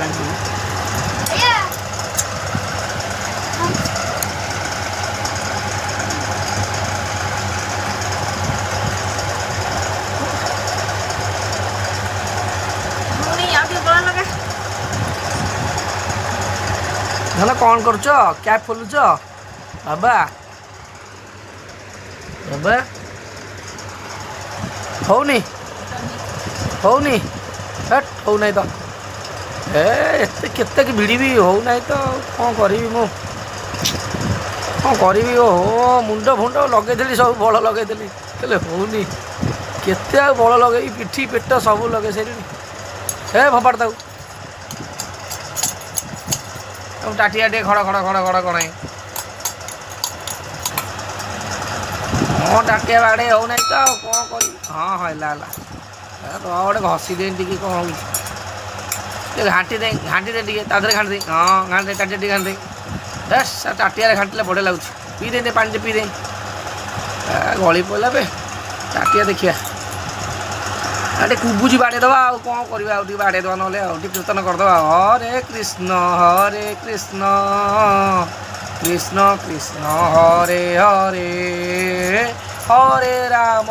ଲାଗିବ। ଧନ କ'ଣ କରୁଛ? କ୍ୟାପ୍ ଖୋଲୁଛ ବାବା? ବାବା ହଉନି ହଉନି ହଉନାହିଁ ତ ଏତେ କେତେ ଭିଡ଼ିବି ହଉନାହିଁ ତ କ'ଣ କରିବି ମୁଁ କ'ଣ କରିବି? ଓହୋ ମୁଣ୍ଡ ଫୁଣ୍ଡ ଲଗେଇଥିଲି ସବୁ ବଳ ଲଗେଇଥିଲି ହେଲେ ହଉନି। କେତେ ଆଉ ବଳ ଲଗେଇ ପିଠି ପେଟ ସବୁ ଲଗେଇ ସାରିଲିଣି। ହେ ଫୋପାଡ଼ ତାକୁ ଟାଟିଆ ଟିକେ ଖଡ଼ ଖଡ଼ ଖଡ଼ ଖଡ଼ କଣ ହଁ ଟାଟିଆ ବାଡ଼େ ହଉନାହିଁ ତ ଆଉ କ'ଣ କରିବି? ହଁ ହେଲା ହେଲା ଗୋଟେ ଘଷି ଦେଇ ଟିକେ କ'ଣ ହେଉଛି ଘାଣ୍ଟି ଦେ ଟିକେ ତା ଦେହରେ ଘାଣ୍ଟି ଦେ। ହଁ ଘାଣ୍ଟି ଦେ ଟାଟିଆ ଟିକେ ଘାଣ୍ଟି ଦେ ଟାଟିଆରେ ଘାଣ୍ଟିଲେ ବଢ଼ିଆ ଲାଗୁଛି। ପିଇ ଦେ ପାଣିଟେ ପିଇ ଦେ ଗଳି ପଡ଼ିଲା ବେ ଟାଟିଆ ଦେଖିବା ଟିକେ କୁବୁଛି ବାଡ଼େଇ ଦେବା ଆଉ କ'ଣ କରିବା ଆଉ ଟିକେ ବାଡ଼େଇ ଦେବା ନହେଲେ ଆଉ ଟିକେ କୀର୍ତ୍ତନ କରିଦେବା। ହରେ କୃଷ୍ଣ କୃଷ୍ଣ କୃଷ୍ଣ ହରେ ହରେ ହରେ ରାମ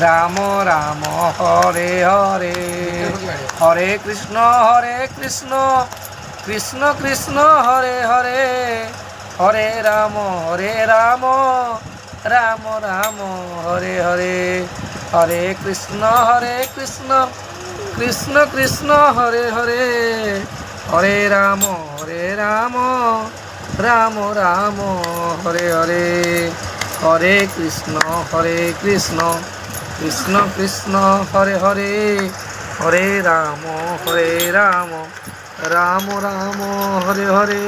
ରାମ ରାମ ହରେ ହରେ ହରେ କୃଷ୍ଣ କୃଷ୍ଣ କୃଷ୍ଣ হরে হরে হরে রাম রাম রাম হরে হরে হরে কৃষ্ণ কৃষ্ণ কৃষ্ণ হরে হরে হরে রাম রাম রাম হরে হরে হরে কৃষ্ণ কৃষ্ণ কৃষ্ণ হরে হরে হরে রাম রাম রাম হরে হরে